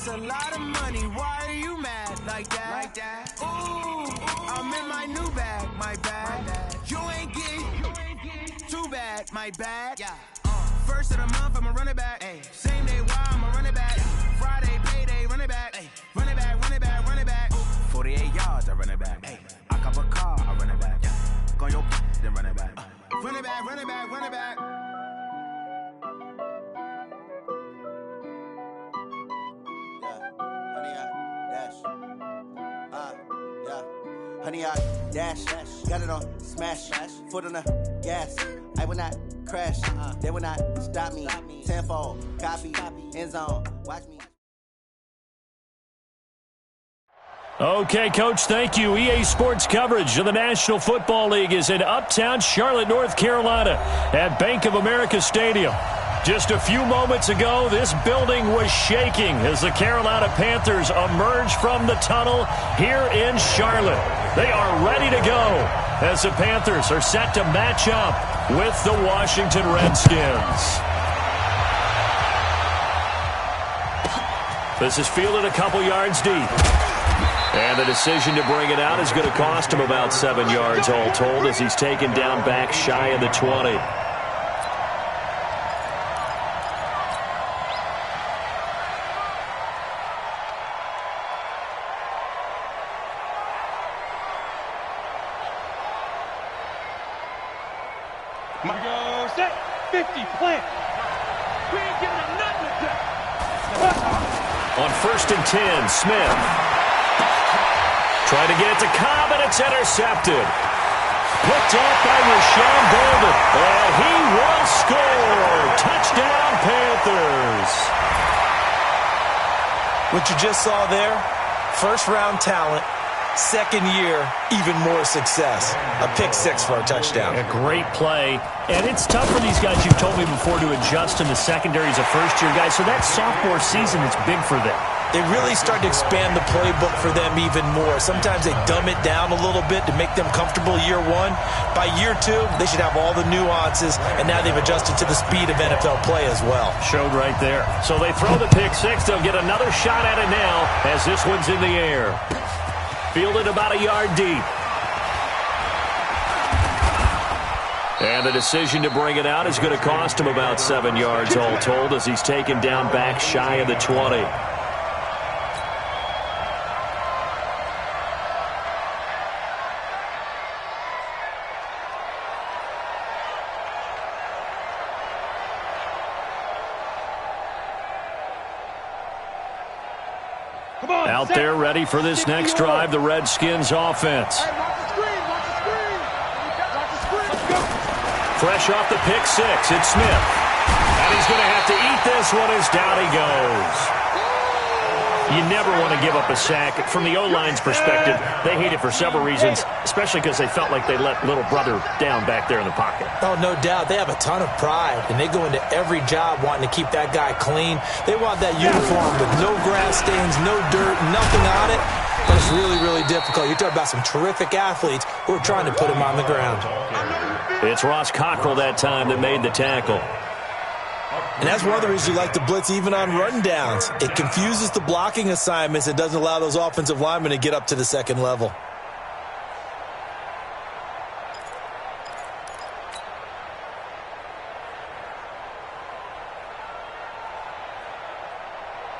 That's a lot of money. Why are you mad like that? Ooh, I'm in my new bag, my bad. You ain't get too bad, my bad. Yeah. First of the month, I'ma run it back. Ay. Same day, why I'ma run it back. Friday, payday, run it back. Ay. Run it back, run it back, run it back. 48 yards, I run it back. Ay. I cop a car, I run it back. Yeah. Go your then run it back. Run it back, run it back, run it back. Honey, I dash, got it on smash, foot on the gas. I will not crash, they will not stop me. Tenfold, copy, end zone, watch me. Okay, Coach, thank you. EA Sports coverage of the National Football League is in uptown Charlotte, North Carolina at Bank of America Stadium. Just a few moments ago, this building was shaking as the Carolina Panthers emerged from the tunnel here in Charlotte. They are ready to go as the Panthers are set to match up with the Washington Redskins. This is fielded a couple yards deep. And the decision to bring it out is going to cost him about 7 yards all told as he's taken down back shy of the 20. Here we go, set, 50, plant. We ain't giving him nothing to do. On 1st and 10, Smith. Trying to get it to Cobb, and it's intercepted. Picked off by Rashawn Bolden, and he will score. Touchdown, Panthers. What you just saw there, first-round talent. Second year, even more success. A pick six for a touchdown. A great play. And it's tough for these guys, you've told me before, to adjust in the secondary as a first-year guy. So that sophomore season is big for them. They really start to expand the playbook for them even more. Sometimes they dumb it down a little bit to make them comfortable year one. By year two, they should have all the nuances, and now they've adjusted to the speed of NFL play as well. Showed right there. So they throw the pick six. They'll get another shot at it now as this one's in the air. Fielded about a yard deep. And the decision to bring it out is going to cost him about 7 yards all told as he's taken down back shy of the 20. Out there ready for this next drive, the Redskins offense. Fresh off the pick six, it's Smith. And he's going to have to eat this one as down he goes. You never want to give up a sack. From the O-line's perspective, they hate it for several reasons, especially because they felt like they let little brother down back there in the pocket. Oh, no doubt. They have a ton of pride, and they go into every job wanting to keep that guy clean. They want that uniform with no grass stains, no dirt, nothing on it. But it's really, really difficult. You're talking about some terrific athletes who are trying to put him on the ground. It's Ross Cockrell that time that made the tackle. And that's one of the reasons you like to blitz even on run downs. It confuses the blocking assignments. It doesn't allow those offensive linemen to get up to the second level.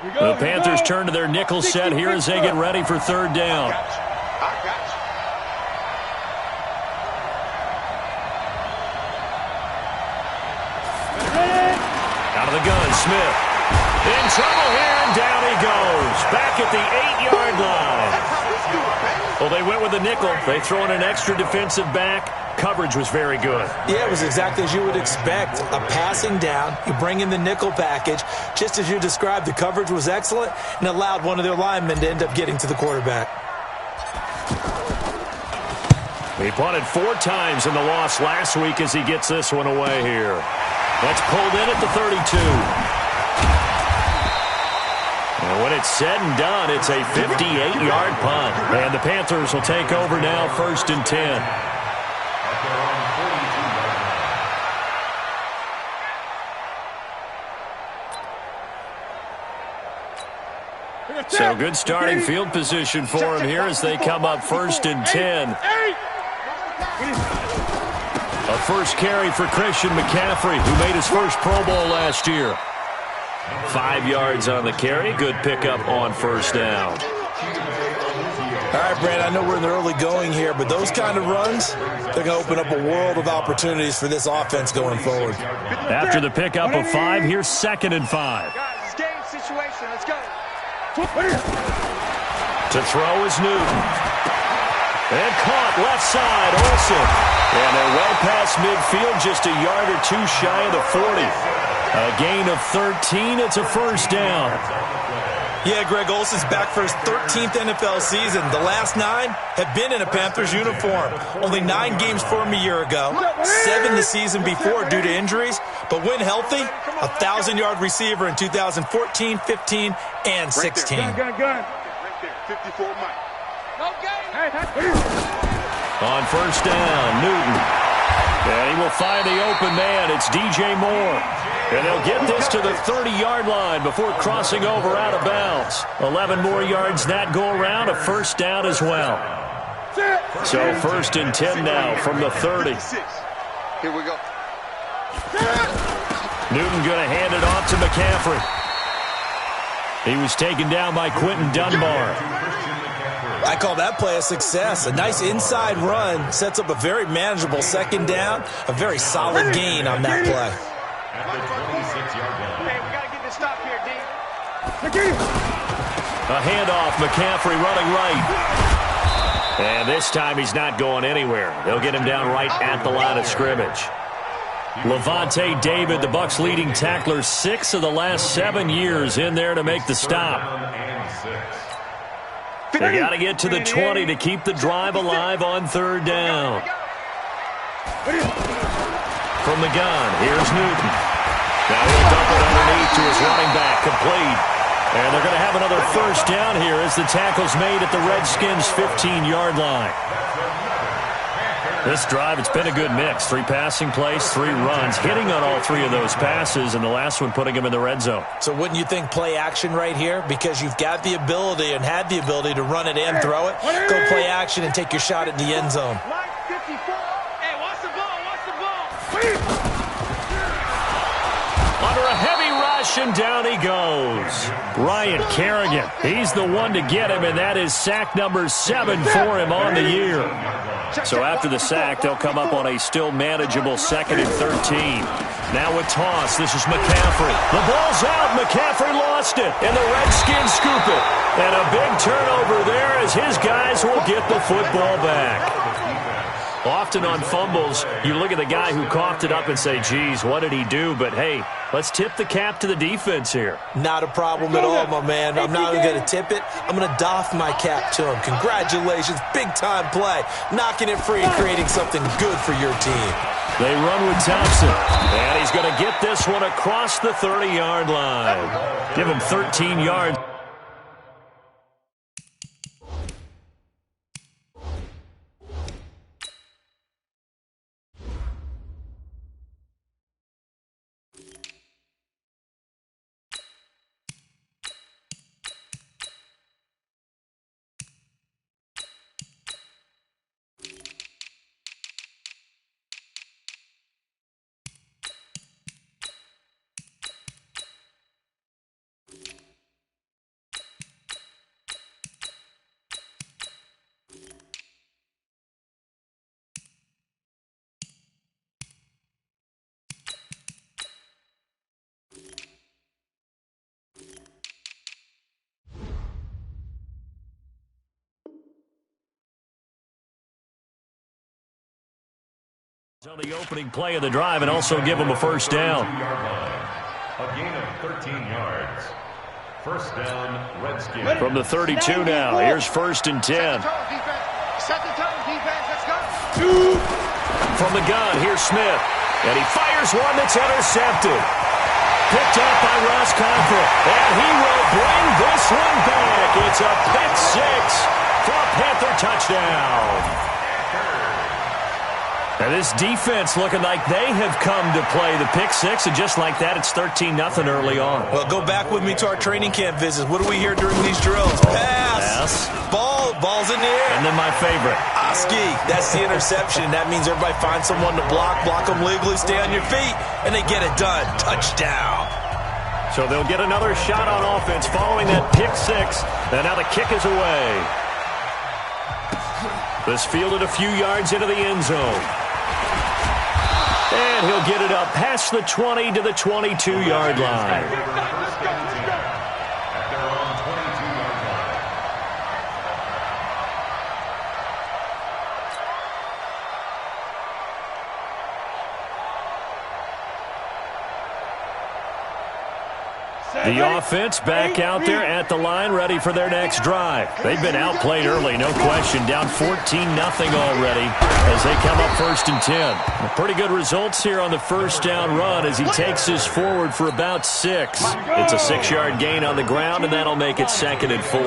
The Panthers turn to their nickel set here as they get ready for third down. Out of the gun, Smith. In trouble here, and down he goes. Back at the 8-yard line. Well, they went with the nickel. They throw in an extra defensive back. Coverage was very good. Yeah, it was exactly as you would expect. A passing down. You bring in the nickel package. Just as you described, the coverage was excellent and allowed one of their linemen to end up getting to the quarterback. He punted 4 times in the loss last week as he gets this one away here. That's pulled in at the 32. And when it's said and done, it's a 58-yard punt. And the Panthers will take over now, 1st and 10. So good starting field position for him here as they come up 1st and 10. A first carry for Christian McCaffrey, who made his first Pro Bowl last year. 5 yards on the carry. Good pickup on 1st down. All right, Brand, I know we're in the early going here, but those kind of runs, they're going to open up a world of opportunities for this offense going forward. After the pickup of 5, here's 2nd and 5. Guys, game situation. Let's go. To throw is Newton. And caught left side, Olsen. And they're well past midfield, just a yard or 2 shy of the 40. A gain of 13. It's a 1st down. Yeah, Greg Olsen's back for his 13th NFL season. The last 9 have been in a Panthers uniform. Only 9 games for him a year ago, 7 the season before due to injuries. But when healthy, a 1,000-yard receiver in 2014, 15, and 16. Gun. Right there, 54 Mike. On 1st down, Newton. And he will find the open man. It's DJ Moore. And they'll get this to the 30-yard line before crossing over out of bounds. 11 more yards that go around, a 1st down as well. So 1st and 10 now from the 30. Here we go. Newton going to hand it off to McCaffrey. He was taken down by Quentin Dunbar. I call that play a success. A nice inside run sets up a very manageable 2nd down, a very solid gain on that play. Hey, we got to get this stop here, D. A handoff, McCaffrey running right. And this time he's not going anywhere. They'll get him down right at the line of scrimmage. Levante David, the Bucs' leading tackler, 6 of the last 7 years in there to make the stop. They got to get to the 20 to keep the drive alive on 3rd down. From the gun, here's Newton. Now he'll dump it underneath to his running back, complete. And they're going to have another 1st down here as the tackle's made at the Redskins' 15-yard line. This drive, it's been a good mix. 3 passing plays, 3 runs, hitting on all 3 of those passes, and the last one putting him in the red zone. So wouldn't you think play action right here? Because you've got the ability and had the ability to run it and throw it. Go play action and take your shot at the end zone. Line 54. Hey, watch the ball. Under a heavy rush, and down he goes. Ryan Kerrigan, he's the one to get him, and that is sack number 7 for him on the year. So after the sack, they'll come up on a still manageable 2nd and 13. Now a toss. This is McCaffrey. The ball's out. McCaffrey lost it, and the Redskins scoop it. And a big turnover there as his guys will get the football back. Often on fumbles, you look at the guy who coughed it up and say, geez, what did he do? But, hey, let's tip the cap to the defense here. Not a problem at all, my man. I'm not even going to tip it. I'm going to doff my cap to him. Congratulations. Big-time play. Knocking it free and creating something good for your team. They run with Thompson. And he's going to get this one across the 30-yard line. Give him 13 yards. On the opening play of the drive and also give them a 1st down. A gain of 13 yards. 1st down, Redskins. From the 32 now, here's 1st and 10. Set the tone, defense. Let's go. From the gun, here's Smith. And he fires one that's intercepted. Picked up by Ross Confra. And he will bring this one back. It's a pick 6 for a Panther touchdown. And this defense looking like they have come to play the pick six, and just like that, it's 13-0 early on. Well, go back with me to our training camp visits. What do we hear during these drills? Pass. Ball's in the air. And then my favorite. Oski, that's the interception. That means everybody finds someone to block them legally, stay on your feet, and they get it done. Touchdown. So they'll get another shot on offense following that pick six, and now the kick is away. This fielded a few yards into the end zone. And he'll get it up past the 20 to the 22-yard line. The offense back out there at the line, ready for their next drive. They've been outplayed early, no question. Down 14-0 already as they come up 1st and 10. Pretty good results here on the first down run as he takes us forward for about 6. It's a 6-yard gain on the ground, and that'll make it 2nd and 4.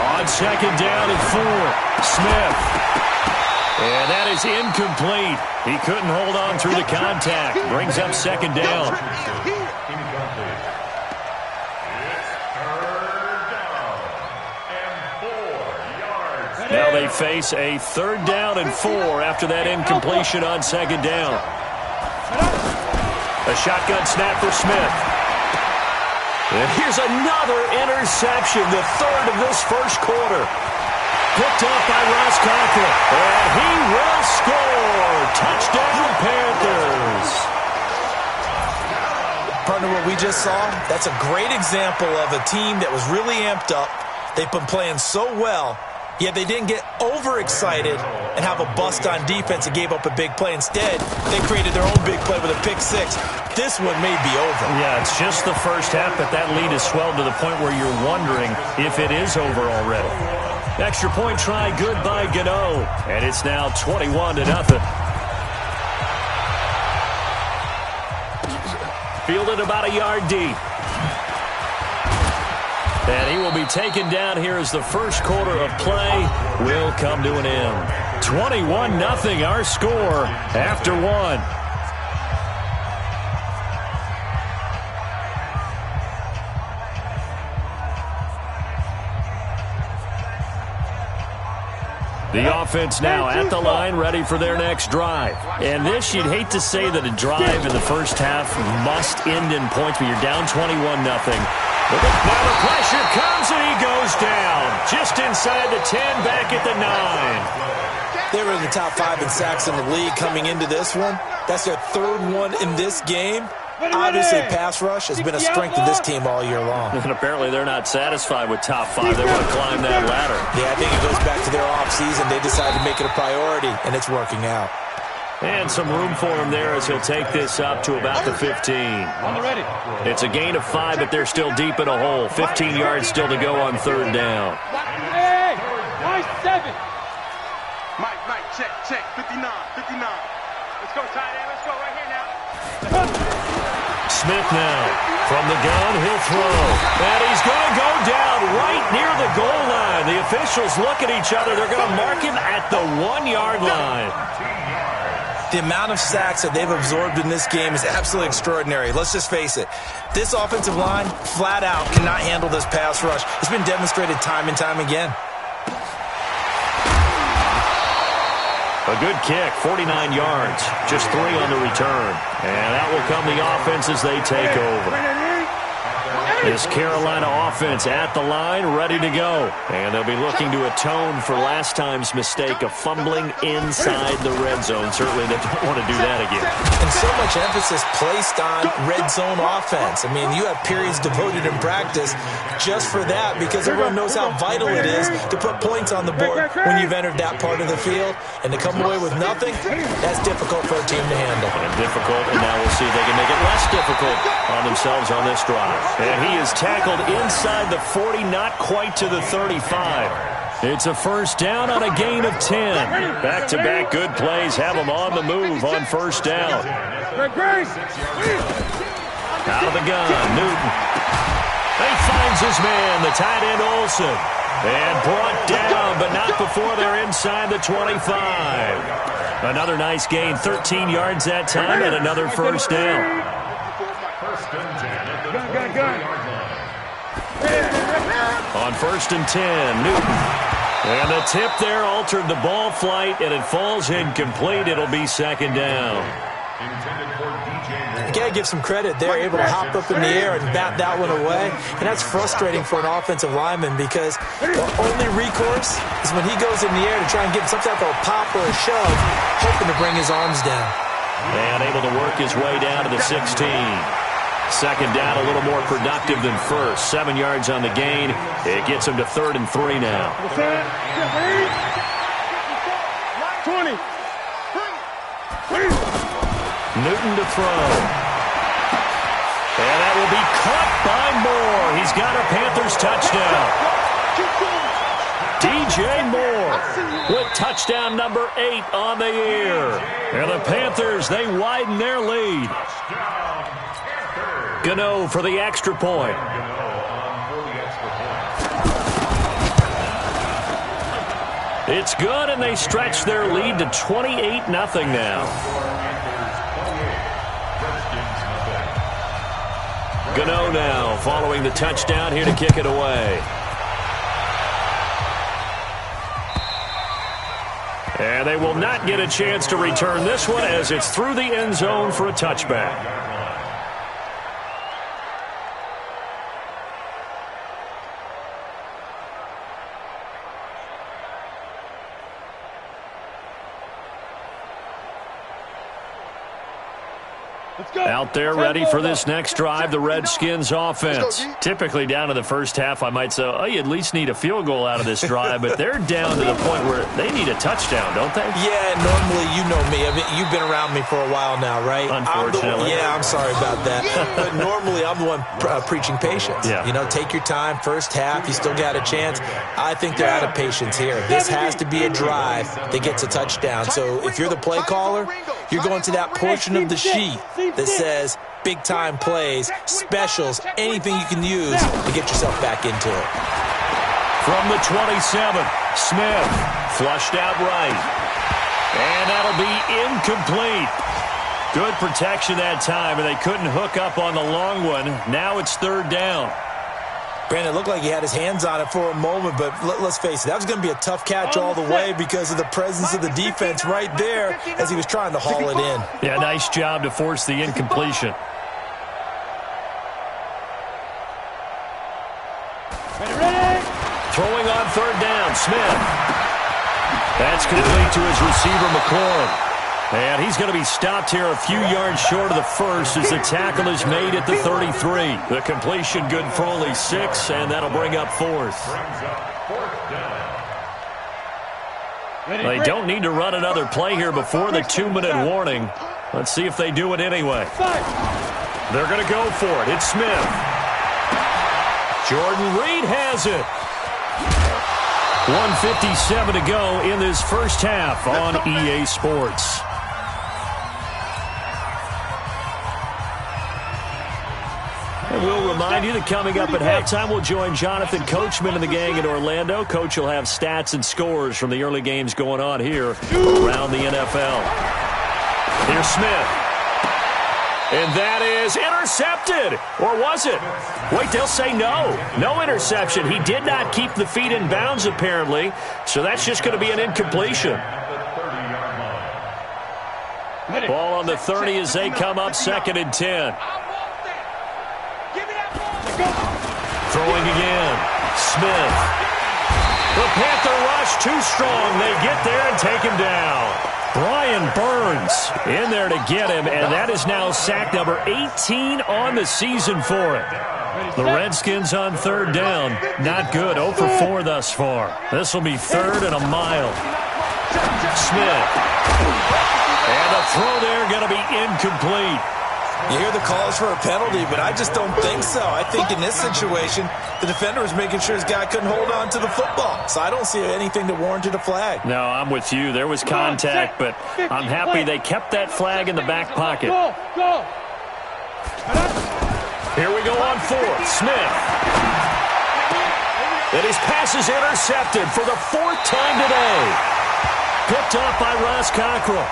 On 2nd down and 4, Smith. And that is incomplete. He couldn't hold on through the contact. Brings up 2nd down. Now they face a 3rd down and 4 after that incompletion on 2nd down. A shotgun snap for Smith. And here's another interception, the 3rd of this first quarter. Picked up by Ross Conklin, and he will score. Touchdown, Panthers. Partner, what we just saw, that's a great example of a team that was really amped up. They've been playing so well, yet they didn't get overexcited and have a bust on defense and gave up a big play. Instead, they created their own big play with a pick six. This one may be over. Yeah, it's just the first half, but that lead has swelled to the point where you're wondering if it is over already. Extra point try, good by Gano. And it's now 21-0. Fielded about a yard deep. And he will be taken down here as the first quarter of play will come to an end. 21-0 our score after 1. The offense now at the line, ready for their next drive. And this, you'd hate to say that a drive in the first half must end in points, but you're down 21-0. Now the pressure comes, and he goes down. Just inside the 10, back at the 9. They were in the top 5 in sacks in the league coming into this one. That's their 3rd one in this game. Obviously, pass rush has been a strength of this team all year long. And apparently they're not satisfied with top 5. They want to climb that ladder. Yeah, I think it goes back to their offseason. They decided to make it a priority, and it's working out. And some room for him there as he'll take this up to about the 15. On the ready. It's a gain of 5, but they're still deep in a hole. 15 yards still to go on 3rd down. Hey, nice 7. Mike, check, 59. Let's go, tight end, let's go right here now. Smith now, from the gun, he'll throw. And he's going to go down right near the goal line. The officials look at each other. They're going to mark him at the 1-yard line. The amount of sacks that they've absorbed in this game is absolutely extraordinary. Let's just face it. This offensive line, flat out, cannot handle this pass rush. It's been demonstrated time and time again. A good kick, 49 yards, just 3 on the return. And that will come the offense as they take over. This Carolina offense at the line, ready to go. And they'll be looking to atone for last time's mistake of fumbling inside the red zone. Certainly they don't want to do that again. And so much emphasis placed on red zone offense. I mean, you have periods devoted in practice just for that because everyone knows how vital it is to put points on the board when you've entered that part of the field. And to come away with nothing, that's difficult for a team to handle. And difficult, and now we'll see if they can make it less difficult on themselves on this drive. And he is tackled inside the 40, not quite to the 35. It's a first down on a gain of 10. Back-to-back good plays have them on the move on first down. Out of the gun, Newton. He finds his man, the tight end Olsen. And brought down, but not before they're inside the 25. Another nice gain, 13 yards that time, and another first down. First and 10 at the 23-yard line. On first and 10, Newton. And the tip there altered the ball flight, and it falls incomplete. It'll be second down. Intended for DJ Moore. You got to give some credit. They're able to hop up in the air and bat that one away. And that's frustrating for an offensive lineman because the only recourse is when he goes in the air to try and get some type of a pop or a shove, hoping to bring his arms down. And able to work his way down to the 16. Second down, a little more productive than first. 7 yards on the gain. It gets him to 3rd and 3 now. 20. Newton to throw. And that will be caught by Moore. He's got a Panthers touchdown. DJ Moore with touchdown number 8 on the year. And the Panthers, they widen their lead. Gano for the extra point. It's good, and they stretch their lead to 28-0 now. Gano now following the touchdown here to kick it away. And they will not get a chance to return this one as it's through the end zone for a touchback. Out there ready for this next drive, the Redskins offense. Typically down to the first half, I might say, oh, you at least need a field goal out of this drive, but they're down to the point where they need a touchdown, don't they? Yeah, normally, you know me. I mean, you've been around me for a while now, right? Unfortunately. I'm sorry about that. But normally, I'm the one preaching patience. Yeah. You know, take your time, first half, you still got a chance. I think they're out of patience here. This has to be a drive that gets a touchdown. So if you're the play caller, you're going to that portion of the sheet that says big-time plays, specials, anything you can use to get yourself back into it. From the 27, Smith flushed out right. And that'll be incomplete. Good protection that time, and they couldn't hook up on the long one. Now it's 3rd down. Brandon, it looked like he had his hands on it for a moment, but let's face it, that was going to be a tough catch all the way because of the presence of the defense right there as he was trying to haul it in. Yeah, nice job to force the incompletion. Throwing on 3rd down, Smith. That's complete to his receiver, McLaurin. And he's going to be stopped here a few yards short of the first as the tackle is made at the 33. The completion good for only 6, and that'll bring up 4th. They don't need to run another play here before the 2-minute warning. Let's see if they do it anyway. They're going to go for it. It's Smith. Jordan Reed has it. 1:57 to go in this first half on EA Sports. And we'll remind you that coming up at halftime, we'll join Jonathan Coachman and the gang in Orlando. Coach will have stats and scores from the early games going on here around the NFL. Here's Smith. And that is intercepted. Or was it? Wait, they'll say no. No interception. He did not keep the feet in bounds, apparently. So that's just going to be an incompletion. Ball on the 30 as they come up 2nd and 10. Throwing again. Smith. The Panther rush too strong. They get there and take him down. Brian Burns in there to get him, and that is now sack number 18 on the season for him. The Redskins on 3rd down. Not good. 0 for 4 thus far. This will be 3rd and a mile. Smith. And the throw there going to be incomplete. You hear the calls for a penalty, but I just don't think so. I think in this situation, the defender was making sure his guy couldn't hold on to the football. So I don't see anything that warranted a flag. No, I'm with you. There was contact, but I'm happy they kept that flag in the back pocket. Here we go on 4th. Smith. And his pass is intercepted for the 4th time today. Picked up by Ross Cockrell.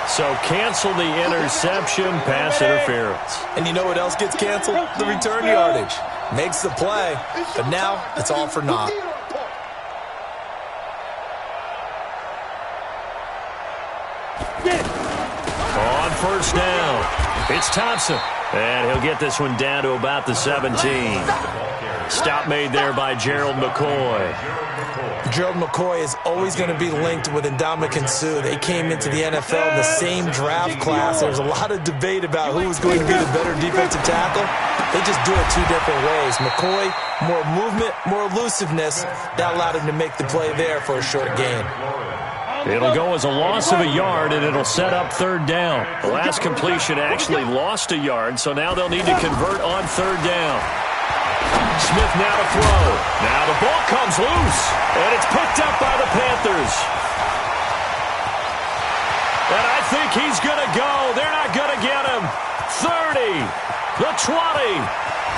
So cancel the interception, pass interference. And you know what else gets canceled? The return yardage. Makes the play, but now it's all for naught. On first down, it's Thompson. And he'll get this one down to about the 17. Stop made there by Gerald McCoy. Gerald McCoy is always going to be linked with Ndamukong Suh. They came into the NFL in the same draft class. There was a lot of debate about who was going to be the better defensive tackle. They just do it 2 different ways. McCoy, more movement, more elusiveness. That allowed him to make the play there for a short gain. It'll go as a loss of a yard, and it'll set up 3rd down. The last completion actually lost a yard, so now they'll need to convert on 3rd down. Smith now to throw. Now the ball comes loose, and it's picked up by the Panthers. And I think he's going to go. They're not going to get him. 30, the 20,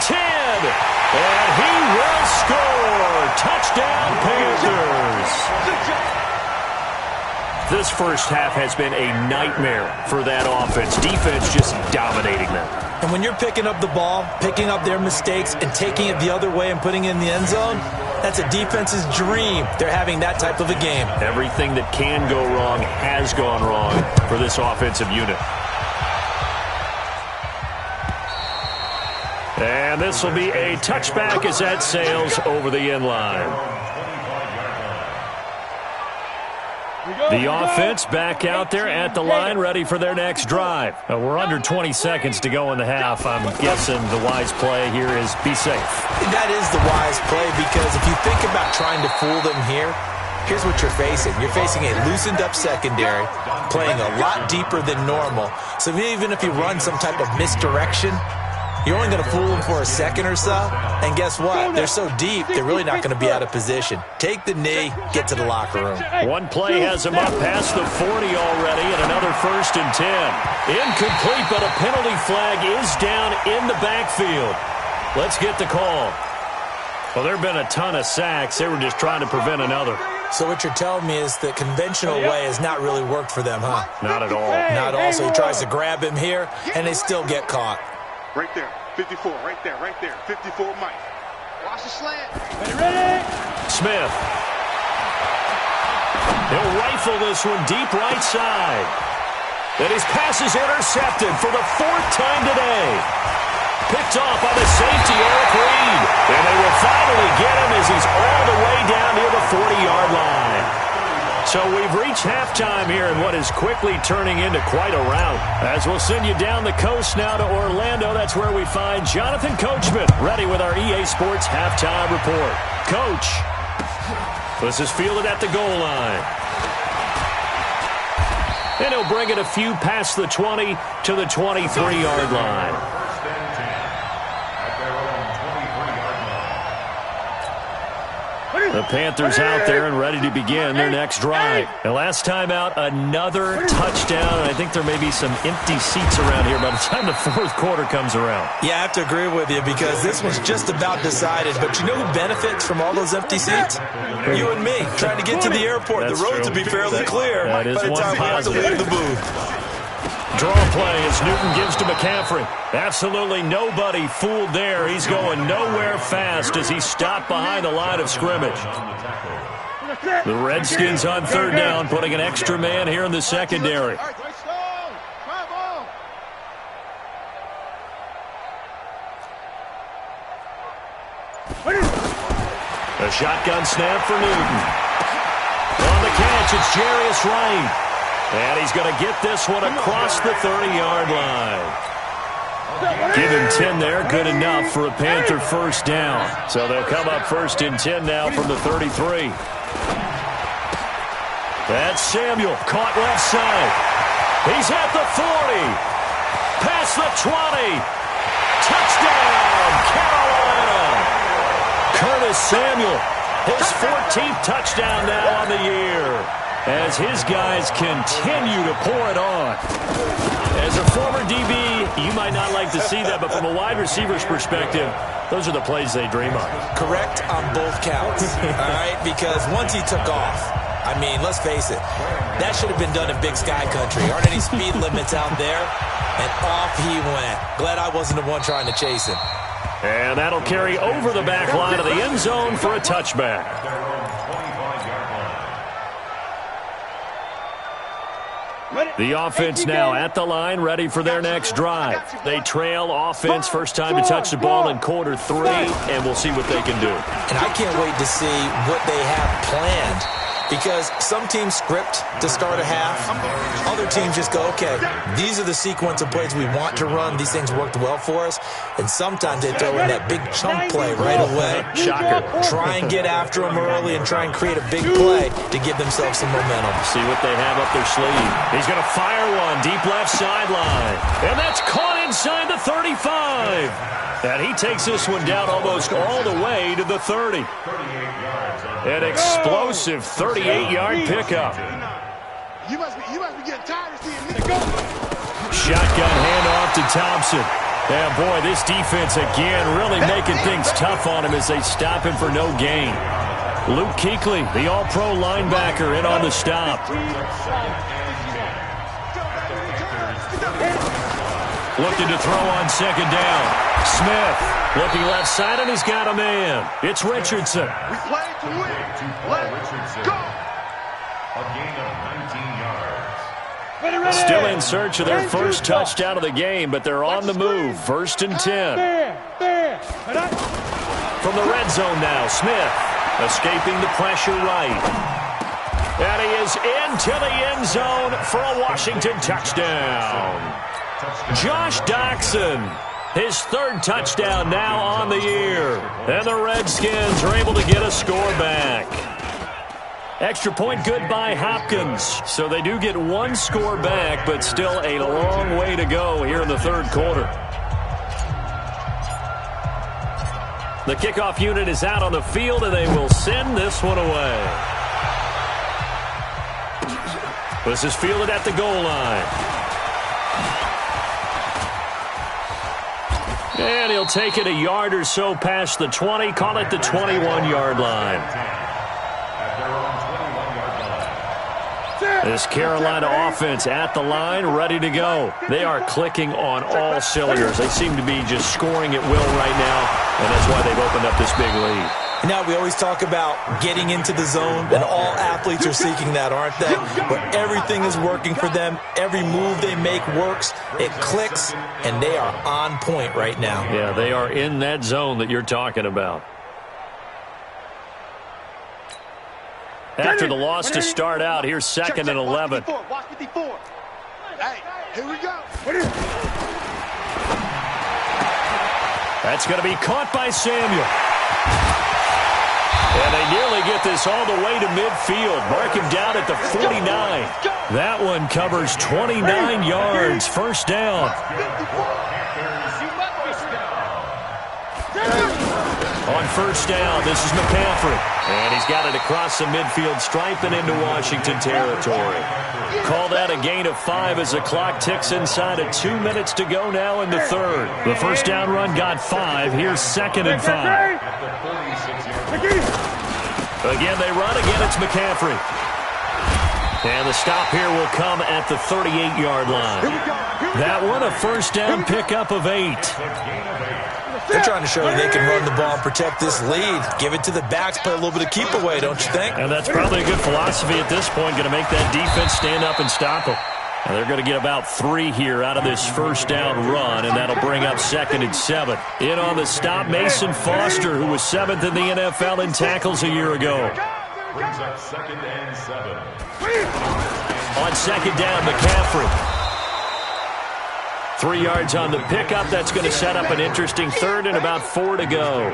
10, and he will score. Touchdown, Panthers. This first half has been a nightmare for that offense. Defense just dominating them. And when you're picking up the ball, picking up their mistakes, and taking it the other way and putting it in the end zone, that's a defense's dream. They're having that type of a game. Everything that can go wrong has gone wrong for this offensive unit. And this will be a touchback as that sails over the end line. The offense back out there at the line, ready for their next drive. We're under 20 seconds to go in the half. I'm guessing the wise play here is be safe. That is the wise play, because if you think about trying to fool them here, here's what you're facing. You're facing a loosened-up secondary, playing a lot deeper than normal. So even if you run some type of misdirection, you're only going to fool them for a second or so. And guess what? They're so deep, they're really not going to be out of position. Take the knee, get to the locker room. One play has him up past the 40 already, and another 1st and 10. Incomplete, but a penalty flag is down in the backfield. Let's get the call. Well, there have been a ton of sacks. They were just trying to prevent another. So what you're telling me is the conventional way has not really worked for them, huh? Not at all. Not at all. So he tries to grab him here, and they still get caught. Right there, 54, right there, 54 Mike. Watch the slant. Ready? Smith. He'll rifle this one deep right side. And his pass is intercepted for the 4th time today. Picked off by the safety, Eric Reed. And they will finally get him as he's all the way down near the 40-yard line. So we've reached halftime here in what is quickly turning into quite a rout. As we'll send you down the coast now to Orlando, that's where we find Jonathan Coachman, ready with our EA Sports Halftime Report. Coach, this is fielded at the goal line. And he'll bring it a few past the 20 to the 23-yard line. The Panthers out there and ready to begin their next drive. And last time out, another touchdown. I think there may be some empty seats around here by the time the 4th quarter comes around. Yeah, I have to agree with you, because this was just about decided. But you know who benefits from all those empty seats? You and me, trying to get to the airport. That's the roads true. will be fairly clear by the time we have to leave the booth. Draw play as Newton gives to McCaffrey. Absolutely nobody fooled there. He's going nowhere fast as he's stopped behind the line of scrimmage. The Redskins on 3rd down, putting an extra man here in the secondary. A shotgun snap for Newton. On the catch, it's Jarius Wright. And he's going to get this one across the 30-yard line. Give him 10 there, good enough for a Panther 1st down. So they'll come up 1st and 10 now from the 33. That's Samuel, caught left side. He's at the 40. Past the 20. Touchdown, Carolina. Curtis Samuel, his 14th touchdown now on the year, as his guys continue to pour it on. As a former DB, you might not like to see that, but from a wide receiver's perspective, those are the plays they dream of. Correct on both counts, all right? Because once he took off, I mean, let's face it, that should have been done in Big Sky Country. Aren't any speed limits out there? And off he went. Glad I wasn't the one trying to chase him. And that'll carry over the back line of the end zone for a touchback. The offense now at the line, ready for their next drive. They trail offense, first time to touch the ball in quarter 3, and we'll see what they can do. And I can't wait to see what they have planned. Because some teams script to start a half. Other teams just go, okay, these are the sequence of plays we want to run. These things worked well for us. And sometimes they throw in that big chunk play right away. Shocker. Try and get after them early and try and create a big play to give themselves some momentum. See what they have up their sleeve. He's going to fire one deep left sideline. And that's caught inside the 35. And he takes this one down almost all the way to the 30. An explosive 38-yard pickup. You must be getting tired of seeing me. Shotgun handoff to Thompson. Yeah, boy, this defense again really making things tough on him as they stop him for no gain. Luke Kuechly, the all-pro linebacker, in on the stop. Looking to throw on second down. Smith looking left side, and he's got a man. It's Richardson. We play to win. Let's go. A gain of 19 yards. Still in search of their first touchdown of the game, but they're on the move. 1st and 10. From the red zone now, Smith escaping the pressure right. And he is into the end zone for a Washington touchdown. Josh Doctson, his 3rd touchdown now on the year. And the Redskins are able to get a score back. Extra point good by Hopkins. So they do get 1 score back, but still a long way to go here in the 3rd quarter. The kickoff unit is out on the field, and they will send this one away. This is fielded at the goal line. And he'll take it a yard or so past the 20, call it the 21-yard line. This Carolina offense at the line, ready to go. They are clicking on all cylinders. They seem to be just scoring at will right now, and that's why they've opened up this big lead. Now, we always talk about getting into the zone, and all athletes are seeking that, aren't they? Where everything is working for them, every move they make works, it clicks, and they are on point right now. Yeah, they are in that zone that you're talking about. After the loss to start out, here's 2nd and 11. Watch 54. Hey, here we go. That's going to be caught by Samuel. And they nearly get this all the way to midfield. Mark him down at the 49. That one covers 29 yards. First down. On first down, this is McCaffrey. And he's got it across the midfield stripe and into Washington territory. Call that a gain of 5 as the clock ticks inside of 2 minutes to go now in the 3rd. The first down run got 5. Here's 2nd and 5. Again, they run. Again, it's McCaffrey. And the stop here will come at the 38-yard line. That one, a first down pickup of 8. They're trying to show you they can run the ball and protect this lead. Give it to the backs, play a little bit of keep away, don't you think? And that's probably a good philosophy at this point. Going to make that defense stand up and stop them. And they're going to get about 3 here out of this first down run, and that'll bring up 2nd and 7. In on the stop, Mason Foster, who was 7th in the NFL in tackles a year ago. Brings up 2nd and 7. On 2nd down, McCaffrey. 3 yards on the pickup. That's going to set up an interesting 3rd and about 4 to go.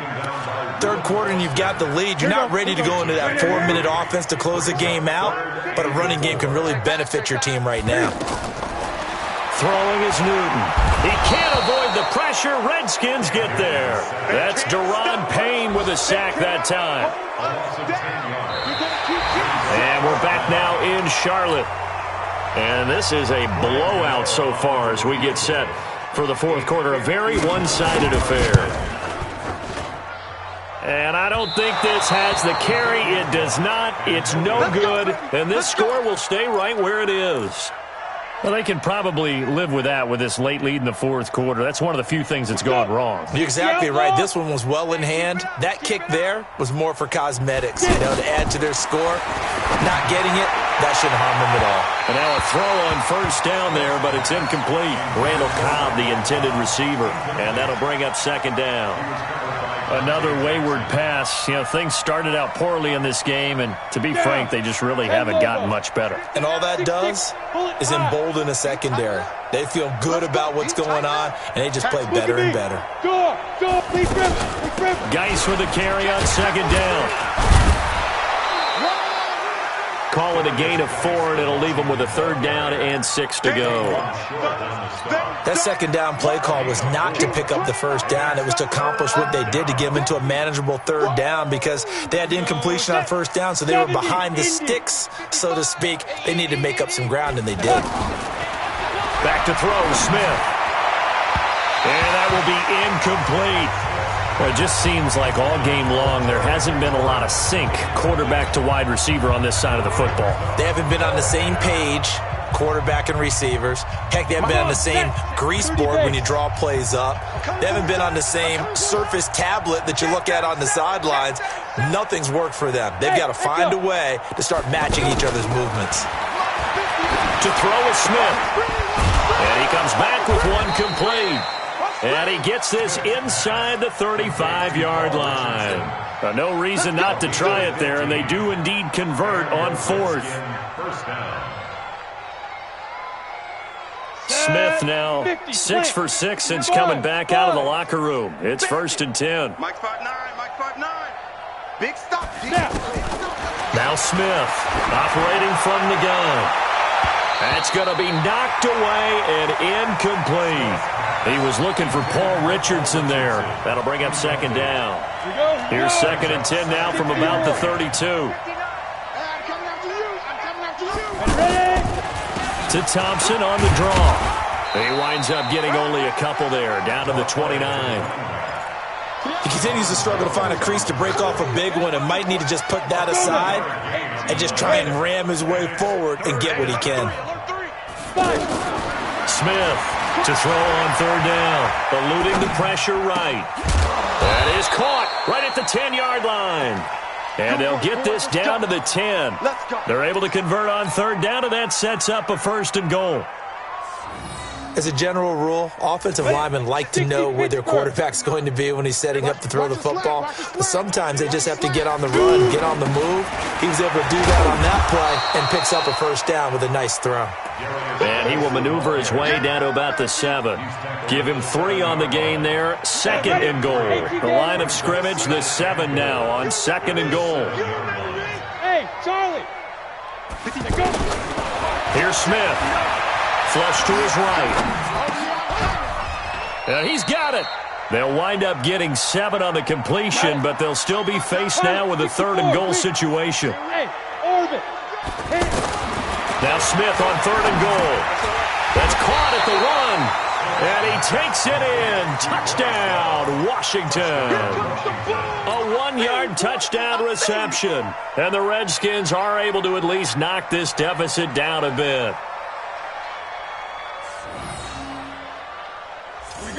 3rd quarter and you've got the lead. You're not ready to go into that 4-minute offense to close the game out, but a running game can really benefit your team right now. Throwing is Newton. He can't avoid the pressure. Redskins get there. That's Deron Payne with a sack that time. And we're back now in Charlotte. And this is a blowout so far as we get set for the fourth quarter. A very one-sided affair. And I don't think this has the carry. It does not. It's no good. And this score will stay right where it is. Well, they can probably live with that with this late lead in the fourth quarter. That's one of the few things that's gone wrong. You're exactly right. This one was well in hand. That kick there was more for cosmetics, to add to their score. Not getting it, that shouldn't harm them at all. And now a throw on first down there, but it's incomplete. Randall Cobb, the intended receiver. And that'll bring up second down. Another wayward pass. Things started out poorly in this game, and to be frank, they just really haven't gotten much better. And all that does is embolden a secondary. They feel good about what's going on, and they just play better and better. Geis with a carry on second down. Call it a gain of 4, and it'll leave them with a third down and 6 to go. That second down play call was not to pick up the first down. It was to accomplish what they did, to get them into a manageable third down, because they had incompletion on first down, so they were behind the sticks, so to speak. They needed to make up some ground, and they did. Back to throw, Smith. And that will be incomplete. Well, it just seems like all game long there hasn't been a lot of sync quarterback to wide receiver on this side of the football. They haven't been on the same page, quarterback and receivers. Heck, they haven't been on the same grease board when you draw plays up. They haven't been on the same surface tablet that you look at on the sidelines. Nothing's worked for them. They've got to find a way to start matching each other's movements. To throw is Smith. And he comes back with one complete. And he gets this inside the 35-yard line. No reason not to try it there, and they do indeed convert on fourth. Smith now 6 for 6 since coming back out of the locker room. It's 1st and 10. Mike 5'9", Mike 5'9". Big stop. Now Smith operating from the gun. That's going to be knocked away and incomplete. He was looking for Paul Richardson there. That'll bring up second down. Here's 2nd and 10 now from about the 32. To Thompson on the draw. He winds up getting only a couple there, down to the 29. He continues to struggle to find a crease to break off a big one, and might need to just put that aside and just try and ram his way forward and get what he can. Smith to throw on third down, eluding the pressure right. That is caught right at the 10-yard line. And they'll get this down to the 10. They're able to convert on third down, and that sets up a 1st and goal. As a general rule, offensive linemen like to know where their quarterback's going to be when he's setting up to throw the football. But sometimes they just have to get on the run, get on the move. He was able to do that on that play and picks up a 1st down with a nice throw. And he will maneuver his way down to about the 7. Give him 3 on the gain there. 2nd and goal. The line of scrimmage, the 7 now on 2nd and goal. Hey, Charlie. Here's Smith. Flush to his right. And he's got it. They'll wind up getting 7 on the completion, but they'll still be faced now with a 3rd and goal situation. Now Smith on 3rd and goal. That's caught at the 1. And he takes it in. Touchdown, Washington. A 1-yard touchdown reception. And the Redskins are able to at least knock this deficit down a bit.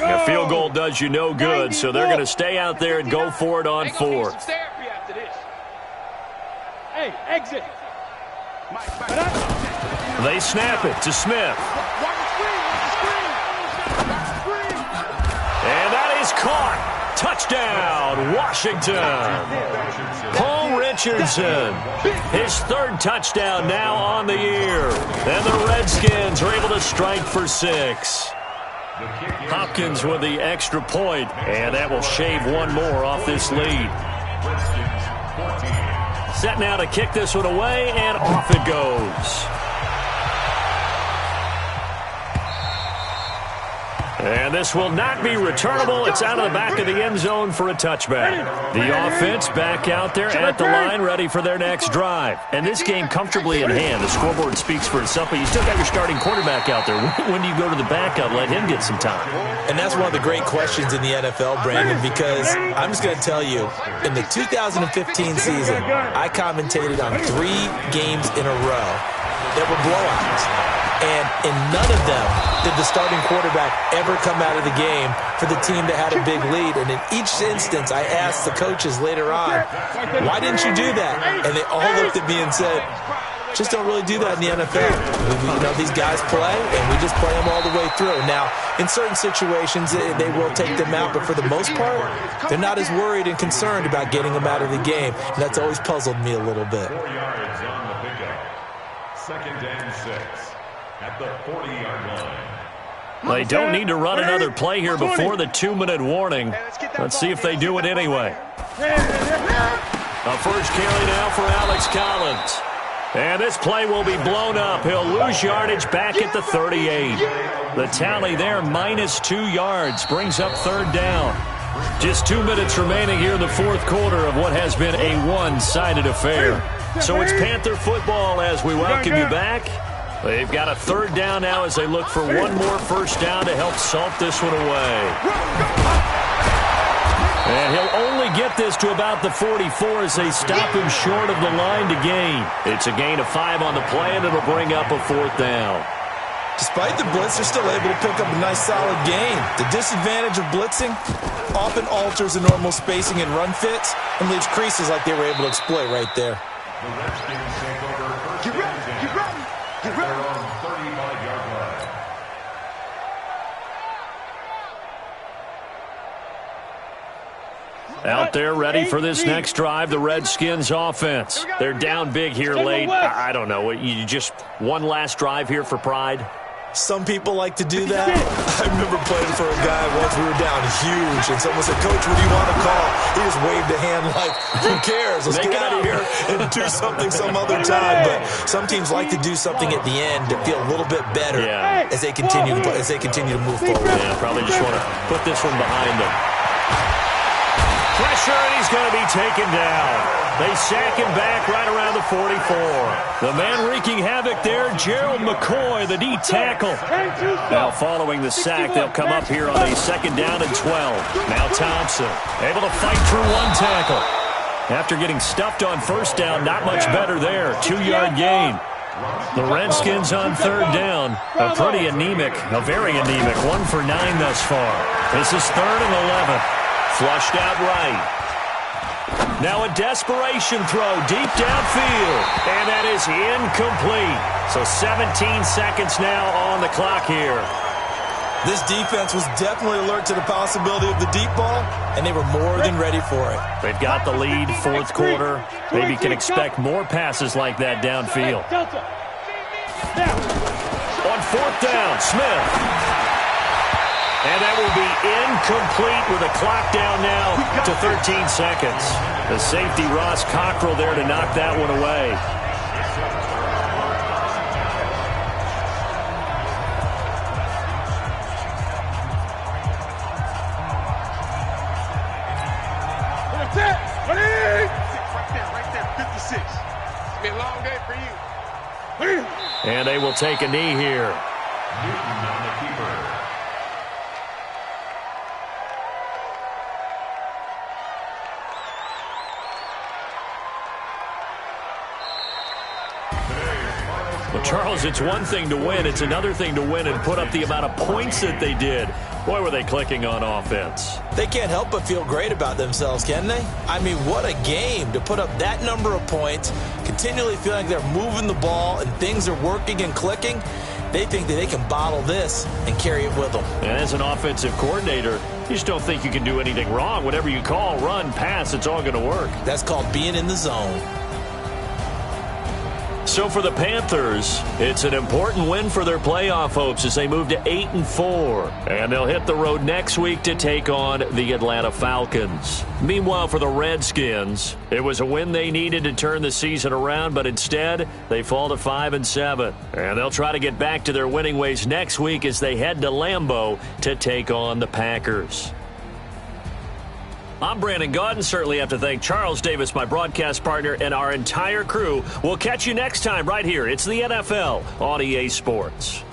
A field goal does you no good, so they're going to stay out there and go for it on 4th. Hey, exit. They snap it to Smith. And that is caught. Touchdown, Washington. Paul Richardson, his 3rd touchdown now on the year. And the Redskins are able to strike for 6. Hopkins with the extra point, and that will shave one more off this lead. Set now to kick this one away, and off it goes. And this will not be returnable. It's out of the back of the end zone for a touchback. The offense back out there at the line, ready for their next drive. And this game comfortably in hand. The scoreboard speaks for itself, but you still got your starting quarterback out there. When do you go to the backup, let him get some time? And that's one of the great questions in the NFL, Brandon, because I'm just going to tell you, in the 2015 season, I commentated on 3 games in a row that were blowouts. And in none of them did the starting quarterback ever come out of the game for the team that had a big lead. And in each instance, I asked the coaches later on, why didn't you do that? And they all looked at me and said, just don't really do that in the NFL. These guys play, and we just play them all the way through. Now, in certain situations, they will take them out, but for the most part, they're not as worried and concerned about getting them out of the game. And that's always puzzled me a little bit. 4 yards on the pickup. 2nd and 6 at the 40-yard line. They don't need to run another play here before the 2-minute warning. Let's see if they do it anyway. A first carry now for Alex Collins. And this play will be blown up. He'll lose yardage back at the 38. The tally there, -2 yards, brings up 3rd down. Just 2 minutes remaining here in the 4th quarter of what has been a one-sided affair. So it's Panther football as we welcome you back. They've got a 3rd down now as they look for one more first down to help salt this one away. And he'll only get this to about the 44 as they stop him short of the line to gain. It's a gain of 5 on the play, and it'll bring up a 4th down. Despite the blitz, they're still able to pick up a nice solid gain. The disadvantage of blitzing often alters the normal spacing and run fits and leaves creases like they were able to exploit right there. The Redskins take over first and 10 at their own 35-yard line. Out there ready for this next drive, the Redskins offense. They're down big here late. I don't know. You just one last drive here for pride? Some people like to do that. I remember playing for a guy once we were down huge, and someone said, Coach, what do you want to call? He just waved a hand like, who cares? Let's get out of here and do something some other time. But some teams like to do something at the end to feel a little bit better as they continue to move forward. Yeah, probably just want to put this one behind them. Pressure, and he's going to be taken down. They sack him back right around the 44. The man wreaking havoc there, Gerald McCoy, the D tackle. Now following the sack, they'll come up here on a 2nd down and 12. Now Thompson, able to fight through one tackle. After getting stuffed on 1st down, not much better there. 2-yard gain. The Redskins on 3rd down, a very anemic, 1 for 9 thus far. This is 3rd and 11. Flushed out right. Now a desperation throw deep downfield, and that is incomplete. So 17 seconds now on the clock here. This defense was definitely alert to the possibility of the deep ball, and they were more than ready for it. They've got the lead, 4th quarter. Maybe can expect more passes like that downfield. On 4th down, Smith. And that will be incomplete with a clock down now to 13 seconds. The safety, Ross Cockrell, there to knock that one away. Right there, 56. It's been a long day for you. And they will take a knee here. Newton on the keeper. Well, Charles, it's one thing to win. It's another thing to win and put up the amount of points that they did. Boy, were they clicking on offense. They can't help but feel great about themselves, can they? I mean, what a game to put up that number of points, continually feeling like they're moving the ball and things are working and clicking. They think that they can bottle this and carry it with them. And as an offensive coordinator, you just don't think you can do anything wrong. Whatever you call, run, pass, it's all going to work. That's called being in the zone. So for the Panthers, it's an important win for their playoff hopes as they move to 8-4. And they'll hit the road next week to take on the Atlanta Falcons. Meanwhile, for the Redskins, it was a win they needed to turn the season around, but instead, they fall to 5-7. And they'll try to get back to their winning ways next week as they head to Lambeau to take on the Packers. I'm Brandon Gaudin. Certainly have to thank Charles Davis, my broadcast partner, and our entire crew. We'll catch you next time right here. It's the NFL on EA Sports.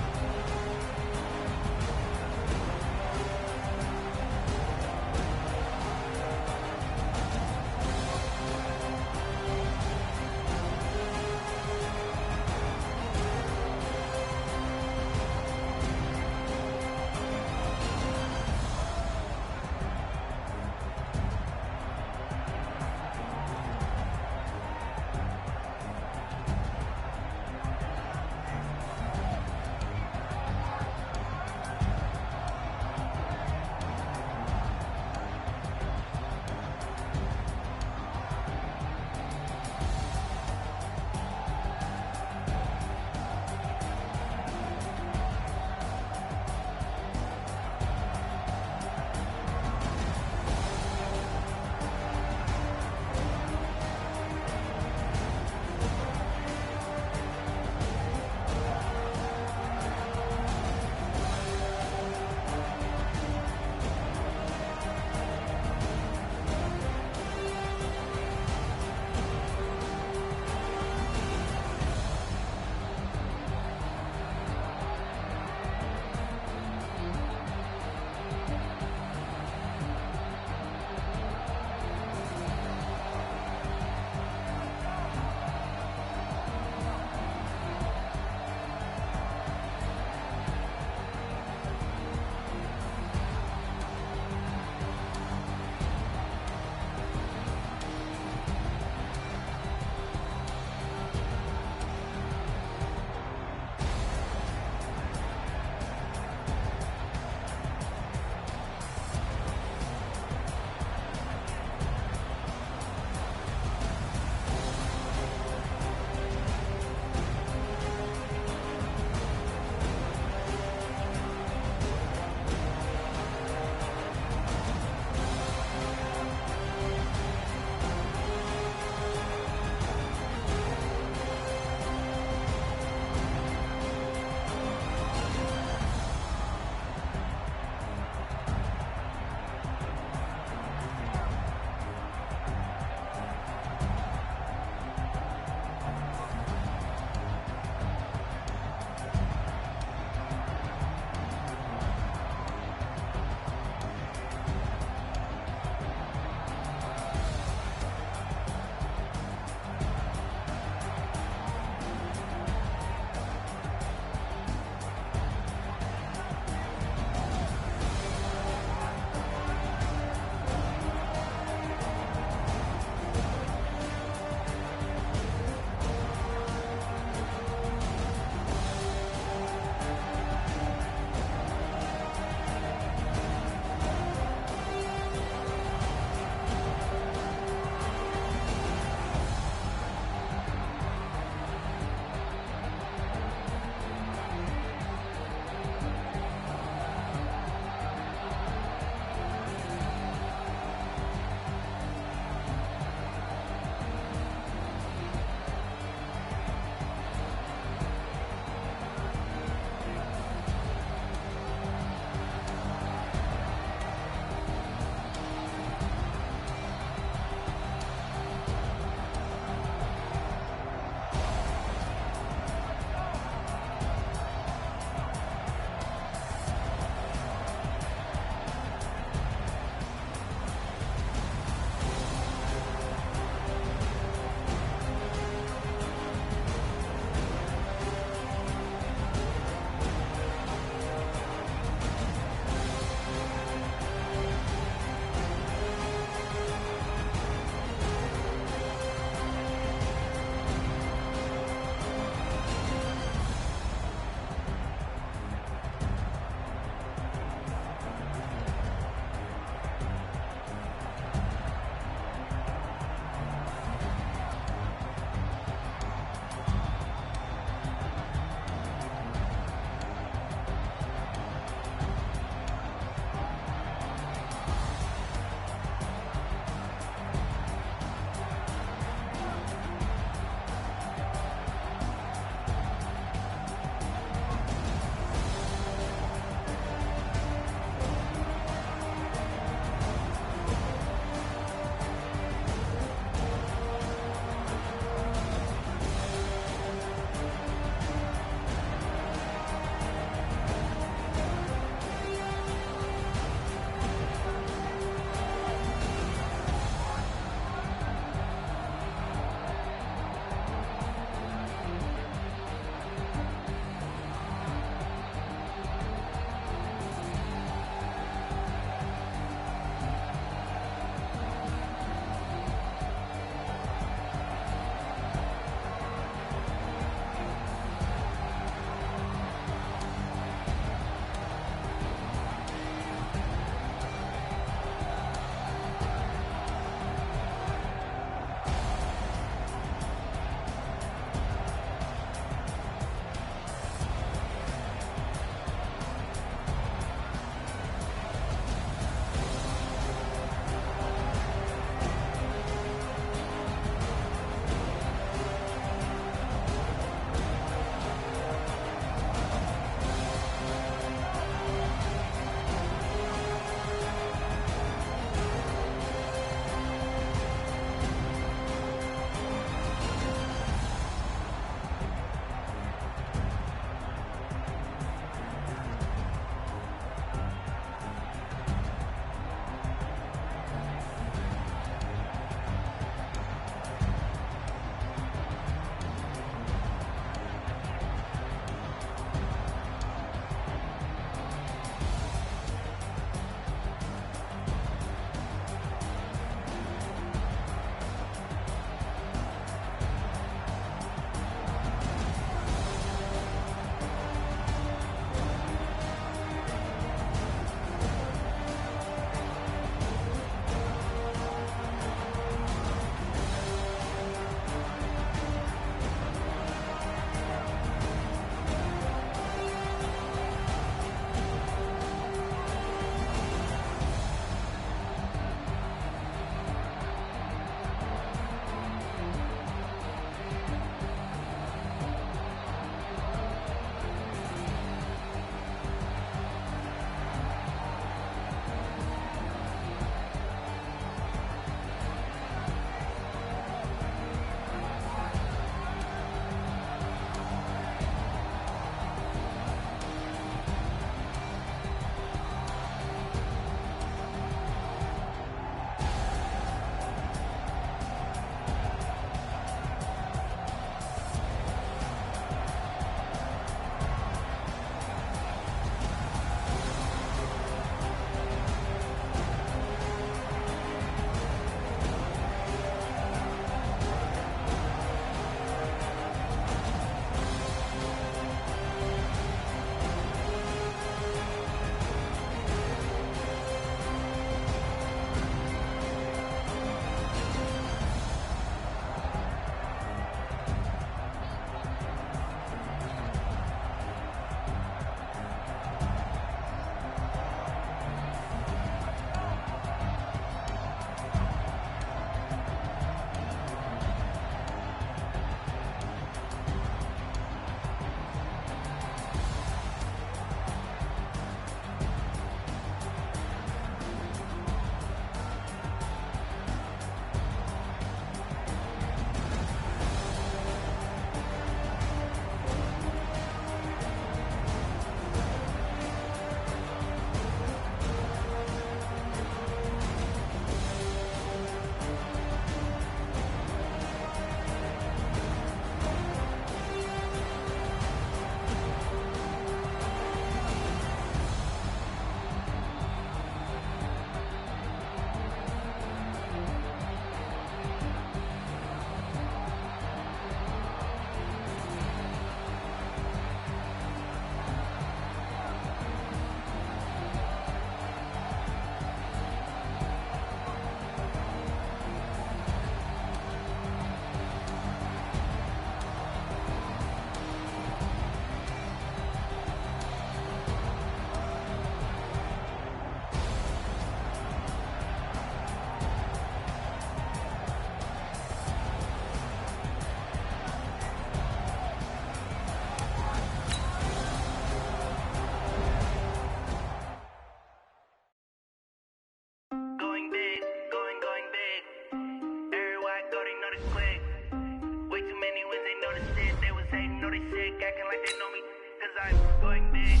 acting like they know me, cause I'm going big,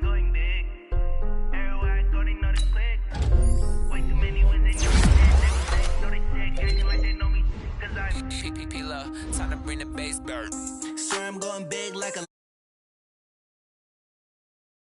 going big. Everywhere I go, they know the click. Way too many wins, they know they sick, acting like they know me, cause I'm PPP love, time to bring the bass bird.